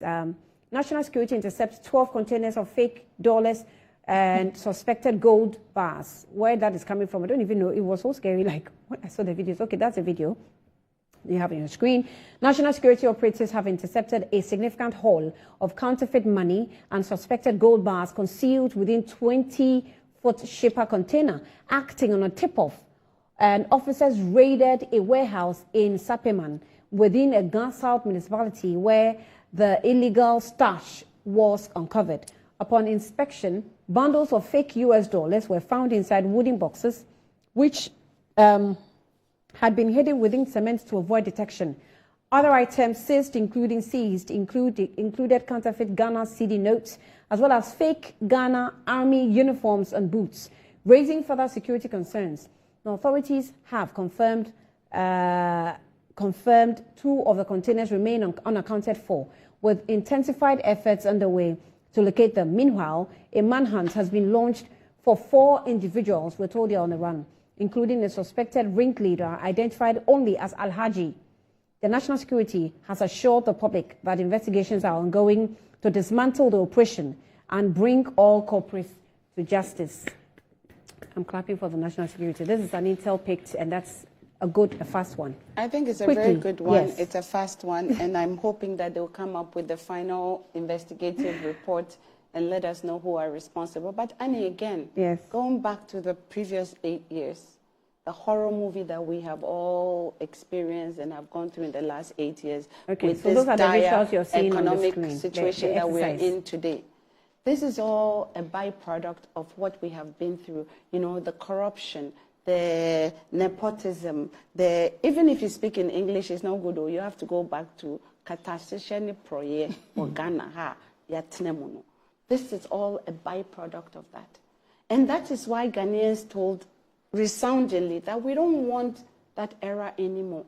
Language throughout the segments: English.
National security intercepts 12 containers of fake dollars and suspected gold bars. Where that is coming from, I don't even know. It was so scary. Like, when I saw the videos, okay, that's a video you have on your screen. National security operatives have intercepted a significant haul of counterfeit money and suspected gold bars concealed within 20-foot shipper container. Acting on a tip-off, and officers raided a warehouse in Sapeman within a Gansalt municipality where the illegal stash was uncovered. Upon inspection, bundles of fake US dollars were found inside wooden boxes, which had been hidden within cement to avoid detection. Other items seized included counterfeit Ghana cedi notes, as well as fake Ghana army uniforms and boots, raising further security concerns. Now, authorities have confirmed 2 of the containers remain unaccounted for, with intensified efforts underway to locate them. Meanwhile, a manhunt has been launched for 4 individuals we're told they are on the run, including a suspected ringleader identified only as Al-Haji. The national security has assured the public that investigations are ongoing to dismantle the operation and bring all culprits to justice. I'm clapping for the national security. This is an intel picked, and that's a fast one. I think it's a Quickly, very good one. yes. It's a fast one, and I'm hoping that they'll come up with the final investigative report and let us know who are responsible. But Annie, again, yes, going back to the previous 8 years, the horror movie that we have all experienced and have gone through in the last 8 years, okay, with so this those are the dire visuals you're seeing economic on the screen, situation that we're exercise. in today. This is all a byproduct of what we have been through. You know, the corruption, the nepotism, even if you speak in English, it's not good, or you have to go back to Katasishani Proye or Ghana ha Yatnemuno. This is all a byproduct of that. And that is why Ghanaians told resoundingly that we don't want that era anymore.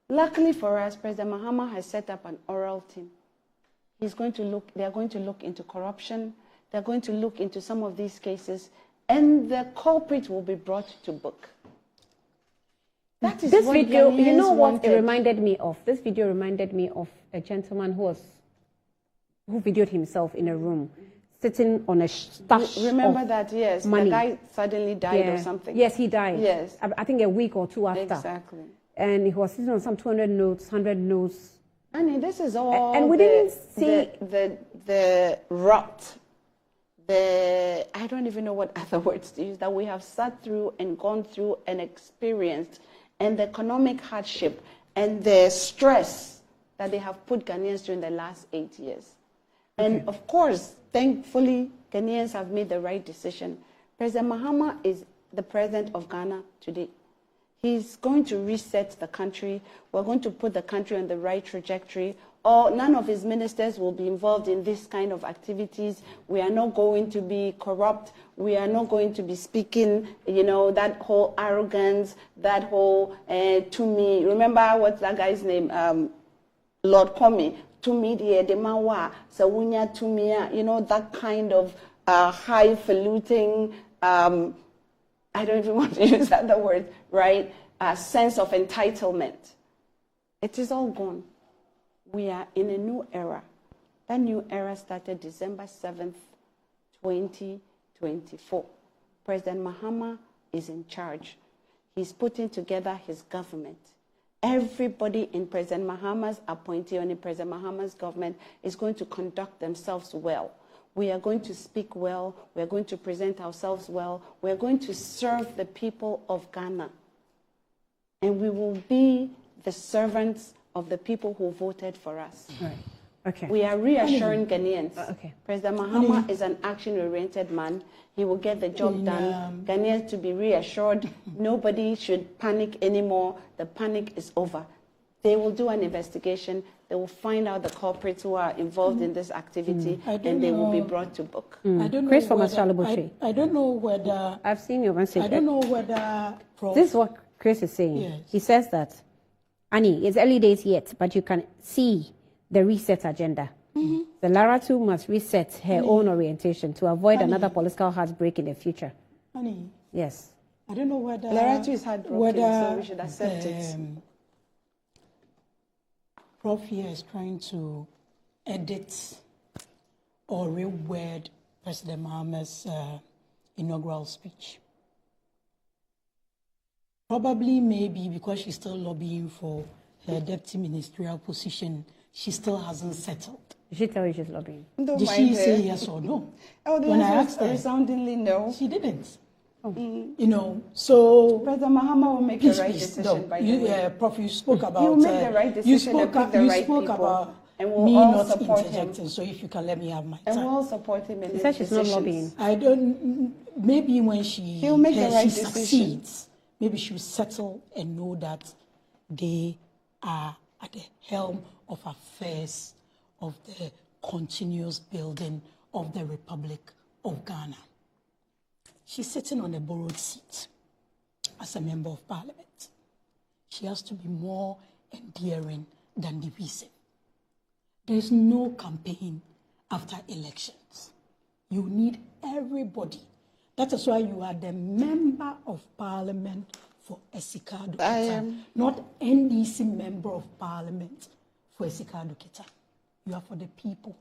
Luckily for us, President Mahama has set up an oral team. They are going to look into corruption. They're going to look into some of these cases, and the culprit will be brought to book. That is this what video, Ghanaians you know what wanted. it reminded me of? This video reminded me of a gentleman who videoed himself in a room, sitting on a stash. Remember that, yes. Money. The guy suddenly died or something. Yes, he died. Yes. I think a week or 2 after. Exactly. And he was sitting on some 200 notes, 100 notes. I mean, this is all and we didn't see the rot, I don't even know what other words to use, that we have sat through and gone through and experienced, and the economic hardship and the stress that they have put Ghanaians through in the last 8 years. And of course, thankfully, Ghanaians have made the right decision. President Mahama is the president of Ghana today. He's going to reset the country. We're going to put the country on the right trajectory. None of his ministers will be involved in this kind of activities. We are not going to be corrupt. We are not going to be speaking, you know, that whole arrogance, that whole to me. Remember what's that guy's name? Lord Comey. To me, the mawa, sawunya to me, you know, that kind of highfalutin, I don't even want to use that word, right? Sense of entitlement. It is all gone. We are in a new era. That new era started December 7th, 2024. President Mahama is in charge. He's putting together his government. Everybody in President Mahama's appointee and in President Mahama's government is going to conduct themselves well. We are going to speak well. We are going to present ourselves well. We are going to serve the people of Ghana. And we will be the servants of the people who voted for us. Right. Okay. We are reassuring Ghanaians. Okay. President Mahama is an action-oriented man. He will get the job done. Ghanaians to be reassured. Nobody should panic anymore. The panic is over. They will do an investigation. They will find out the culprits who are involved in this activity, and they will be brought to book. I don't know Chris from whether, Australia. I don't know whether... I've seen your message. I don't know whether... This is what Chris is saying. Yes. He says that, Annie, it's early days yet, but you can see the reset agenda. The Lara too must reset her own orientation to avoid another political heartbreak in the future. Honey, yes. I don't know whether... Lara too is heartbroken, so we should accept it. Prof here is trying to edit or reword President Mahama's inaugural speech. Probably, maybe because she's still lobbying for her deputy ministerial position, she still hasn't settled. Did she tell you she's lobbying? Don't Did mind she her. say yes or no? Oh, the When I answer asked her, is resoundingly no. she didn't. Oh. You know, so President Mahama will make the right decision, no, by you, the way. Prof, you spoke about. He will make the right decision and pick the right spoke people, about and we'll me all not support him. interjecting. So if you can let me have my And time. we'll all support him in She his said she's not decisions. lobbying. I don't. Maybe when she He'll make the right she decision. succeeds, maybe she'll settle and know that they are at the helm of affairs of the continuous building of the Republic of Ghana. She's sitting on a borrowed seat as a member of parliament. She has to be more endearing than divisive. There is no campaign after elections. You need everybody. That is why you are the member of parliament for Esikado I Kita, am. not NDC member of parliament for Esikado Kita. You are for the people.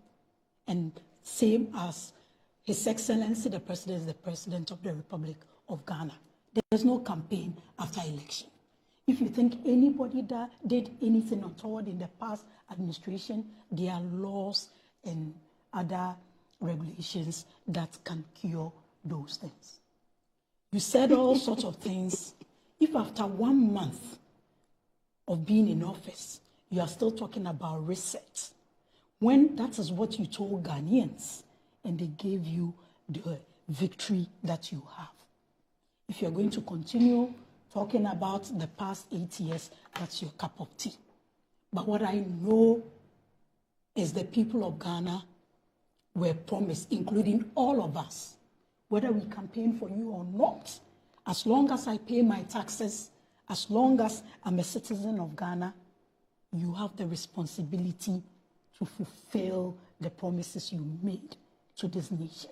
And same as His Excellency the President is the President of the Republic of Ghana. There's no campaign after election. If you think anybody that did anything untoward in the past administration, there are laws and other regulations that can cure those things. You said all sorts of things. If after 1 month of being in office, you are still talking about reset, when that is what you told Ghanaians and they gave you the victory that you have. If you're going to continue talking about the past 8 years, that's your cup of tea. But what I know is the people of Ghana were promised, including all of us, whether we campaign for you or not, as long as I pay my taxes, as long as I'm a citizen of Ghana, you have the responsibility to fulfill the promises you made to this nation.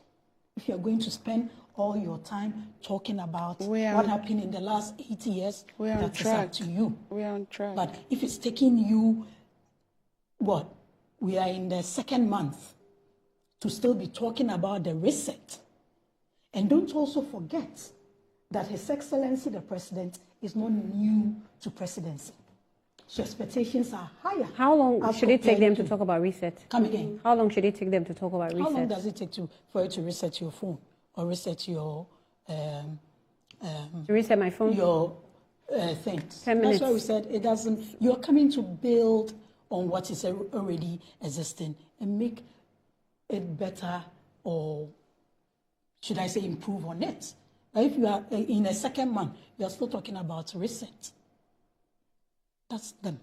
If you're going to spend all your time talking about what happened in the last 8 years, that is up to you. We are on track. But if it's taking you, what? We are in the 2nd month to still be talking about the reset. And don't also forget that His Excellency the President is not new to presidency. So expectations are higher. How long should it take them to talk about reset? Come again. How long should it take them to talk about reset? How long does it take for you to reset your phone or reset your To reset my phone? your things? 10 minutes. That's why we said it doesn't. You're coming to build on what is already existing and make it better, or should I say improve on it. If you are in a 2nd month, you are still talking about reset. That's them.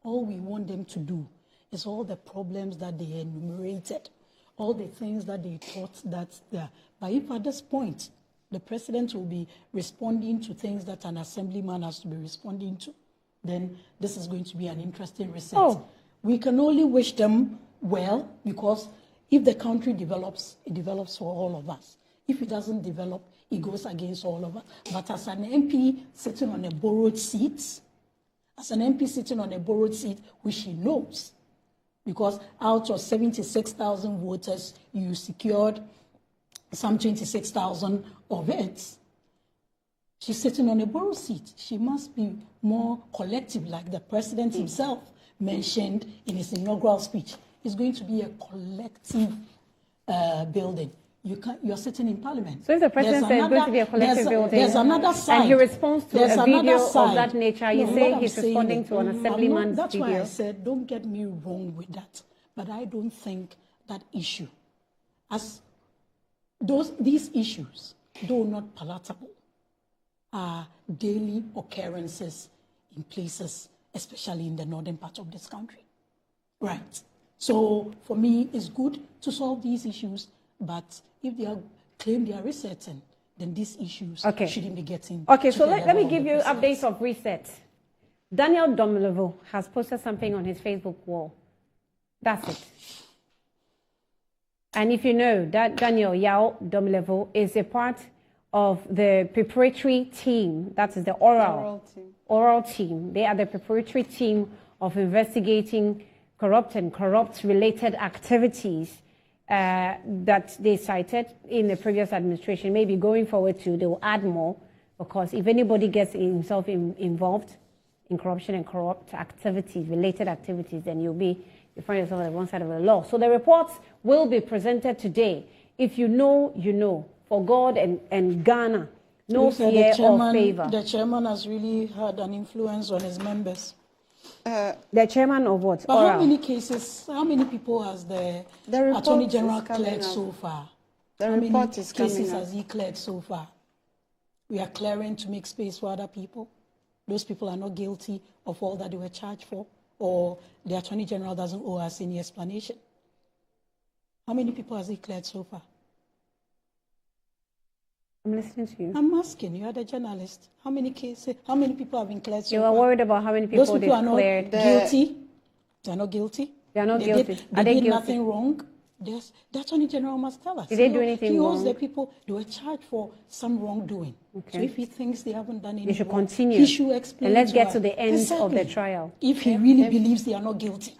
All we want them to do is all the problems that they enumerated, all the things that they thought that there. But if at this point, the president will be responding to things that an assemblyman has to be responding to, then this is going to be an interesting reset. Oh. We can only wish them well, because if the country develops, it develops for all of us. If it doesn't develop, it goes against all of us. But as an MP sitting on a borrowed seat, which he knows, because out of 76,000 voters, you secured some 26,000 of it. She's sitting on a borrowed seat. She must be more collective, like the president himself mentioned in his inaugural speech. It's going to be a collective building. You're sitting in parliament. So if the president says it's going to be a collective building, there's another side. and he responds to a video of that nature, you say what he's I'm saying responding is, to an assemblyman's that's video. why I said, don't get me wrong with that. But I don't think that issue, as these issues, though not palatable, are daily occurrences in places, especially in the northern part of this country. Right. So for me, it's good to solve these issues, but if they claim they are resetting, then these issues shouldn't be getting. Okay, so let me give you updates of reset. Daniel Domelevo has posted something on his Facebook wall. That's it. And if you know that Daniel Yao Domelevo is a part of the preparatory team, that is the oral team. They are the preparatory team of investigating corrupt and corrupt-related activities that they cited in the previous administration. Maybe going forward too, they will add more, because if anybody gets himself involved in corruption and corrupt activities, related activities, then you find yourself on one side of the law. So the reports will be presented today. If you know, you know. For God and Ghana, no fear or favor. The chairman has really had an influence on his members. The chairman of what? But how many cases, how many people has the Attorney General cleared so far? The report is coming up. How many cases has he cleared so far? We are clearing to make space for other people. Those people are not guilty of all that they were charged for, or the Attorney General doesn't owe us any explanation. How many people has he cleared so far? I'm listening to you. I'm asking you, are the journalist. How many cases, how many people have been cleared so You far? are worried about how many people Those people are not cleared. guilty. They are not guilty. They are not guilty. They Are they did guilty? nothing wrong. The Attorney General must tell us. Did they do anything He owes wrong? the people, they were charged for some wrongdoing. Okay. So if he thinks they haven't done anything They should wrong, continue. he should explain And let's get us. to the end of the Exactly. trial. If he really believes they are not guilty.